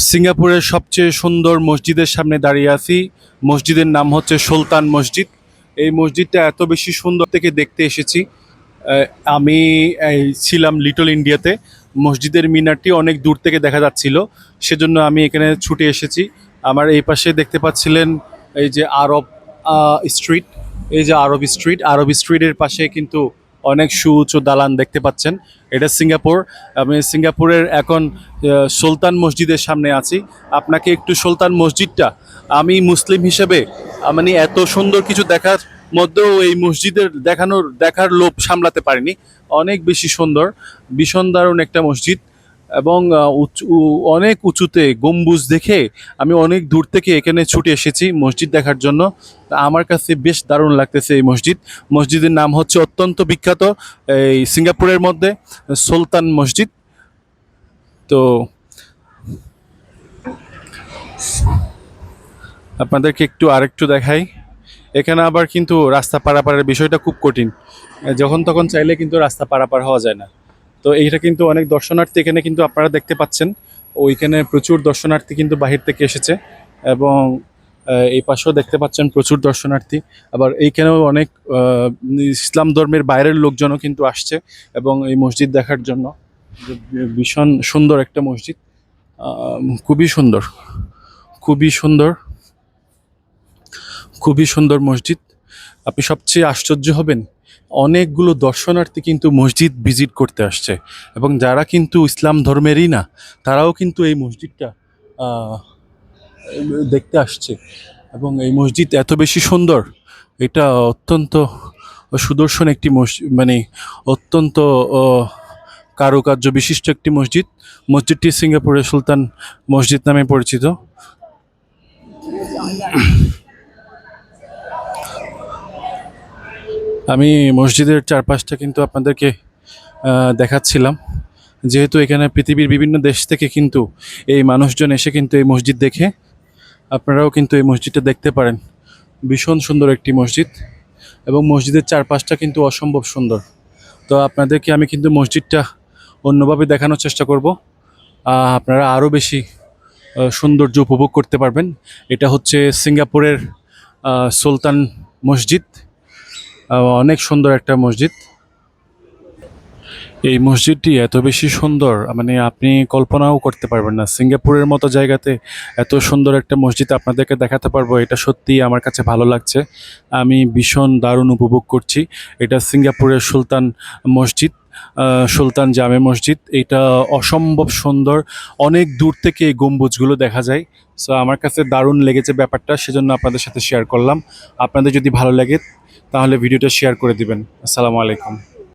সিঙ্গাপুরের সবচেয়ে সুন্দর মসজিদের সামনে দাঁড়িয়ে আছি। মসজিদের নাম হচ্ছে সুলতান মসজিদ। এই মসজিদটা এত বেশি সুন্দর থেকে দেখতে এসেছি। আমি ছিলাম লিটল ইন্ডিয়াতে। মসজিদের মিনারটি অনেক দূর থেকে দেখা যাচ্ছিল, সেজন্য আমি এখানে ছুটে এসেছি। আমার এই পাশে দেখতে পাচ্ছিলেন এই যে আরব স্ট্রিট, এই যে আরব স্ট্রিটের পাশে কিন্তু অনেক সুউঁচু দালান দেখতে পাচ্ছেন। এটা সিঙ্গাপুর। আমি সিঙ্গাপুরের এখন সুলতান মসজিদের সামনে আছি। আপনাকে একটু সুলতান মসজিদটা, আমি মুসলিম হিসেবে মানে এত সুন্দর কিছু দেখার মধ্যেও এই মসজিদের দেখার লোভ সামলাতে পারিনি। অনেক বেশি সুন্দর, ভীষণ দারুণ একটা মসজিদ। এবং অনেক উঁচুতে গম্বুজ দেখে আমি অনেক দূর থেকে এখানে ছুটে এসেছি মসজিদ দেখার জন্য। তা আমার কাছে বেশ দারুণ লাগতেছে এই মসজিদের নাম হচ্ছে অত্যন্ত বিখ্যাত এই সিঙ্গাপুরের মধ্যে, সুলতান মসজিদ। তো আপনাদেরকে আরেকটু দেখাই। এখানে আবার কিন্তু রাস্তা পারাপারের বিষয়টা খুব কঠিন, যখন তখন চাইলে কিন্তু রাস্তা পারাপার হওয়া যায় না। তো এইটা কিন্তু অনেক দর্শনার্থী এখানে কিন্তু আপনারা দেখতে পাচ্ছেন। ওইখানে প্রচুর দর্শনার্থী কিন্তু বাহির থেকে এসেছে, এবং এই পাশেও দেখতে পাচ্ছেন প্রচুর দর্শনার্থী। আবার এইখানেও অনেক ইসলাম ধর্মের বাইরের লোকজনও কিন্তু আসছে এবং এই মসজিদ দেখার জন্য। ভীষণ সুন্দর একটা মসজিদ, খুবই সুন্দর, খুবই সুন্দর, খুবই সুন্দর মসজিদ। আপনি সবচেয়ে আশ্চর্য হবেন, অনেকগুলো দর্শনার্থী কিন্তু মসজিদ ভিজিট করতে আসছে, এবং যারা কিন্তু ইসলাম ধর্মেরই না তারাও কিন্তু এই মসজিদটা দেখতে আসছে। এবং এই মসজিদ এত বেশি সুন্দর, এটা অত্যন্ত সুদর্শন একটি মসজিদ, মানে অত্যন্ত কারুকার্য বিশিষ্ট একটি মসজিদ। মসজিদটি সিঙ্গাপুরের সুলতান মসজিদ নামে পরিচিত। আমি মসজিদের চারপাশটা কিন্তু আপনাদেরকে দেখাচ্ছিলাম, যেহেতু এখানে পৃথিবীর বিভিন্ন দেশ থেকে কিন্তু এই মানুষজন এসে কিন্তু এই মসজিদ দেখে। আপনারাও কিন্তু এই মসজিদটা দেখতে পারেন। ভীষণ সুন্দর একটি মসজিদ, এবং মসজিদের চারপাশটা কিন্তু অসম্ভব সুন্দর। তো আপনাদেরকে আমি কিন্তু মসজিদটা অন্যভাবে দেখানোর চেষ্টা করব, আপনারা আরও বেশি সৌন্দর্য উপভোগ করতে পারবেন। এটা হচ্ছে সিঙ্গাপুরের সুলতান মসজিদ, অনেক সুন্দর একটা মসজিদ। এই মসজিদটি এত বেশি সুন্দর, মানে আপনি কল্পনাও করতে পারবেন না। সিঙ্গাপুরের মতো জায়গাতে এত সুন্দর একটা মসজিদ আপনাদেরকে দেখাতে পারবো, এটা সত্যিই আমার কাছে ভালো লাগছে। আমি ভীষণ দারুণ উপভোগ করছি। এটা সিঙ্গাপুরের সুলতান মসজিদ, সুলতান জামে মসজিদ। এটা অসম্ভব সুন্দর, অনেক দূর থেকে এই গম্বুজগুলো দেখা যায়। সো আমার কাছে দারুণ লেগেছে ব্যাপারটা, সেজন্য আপনাদের সাথে শেয়ার করলাম। আপনাদের যদি ভালো লাগে তাহলে ভিডিওটা শেয়ার করে দিবেন। আসসালামু আলাইকুম।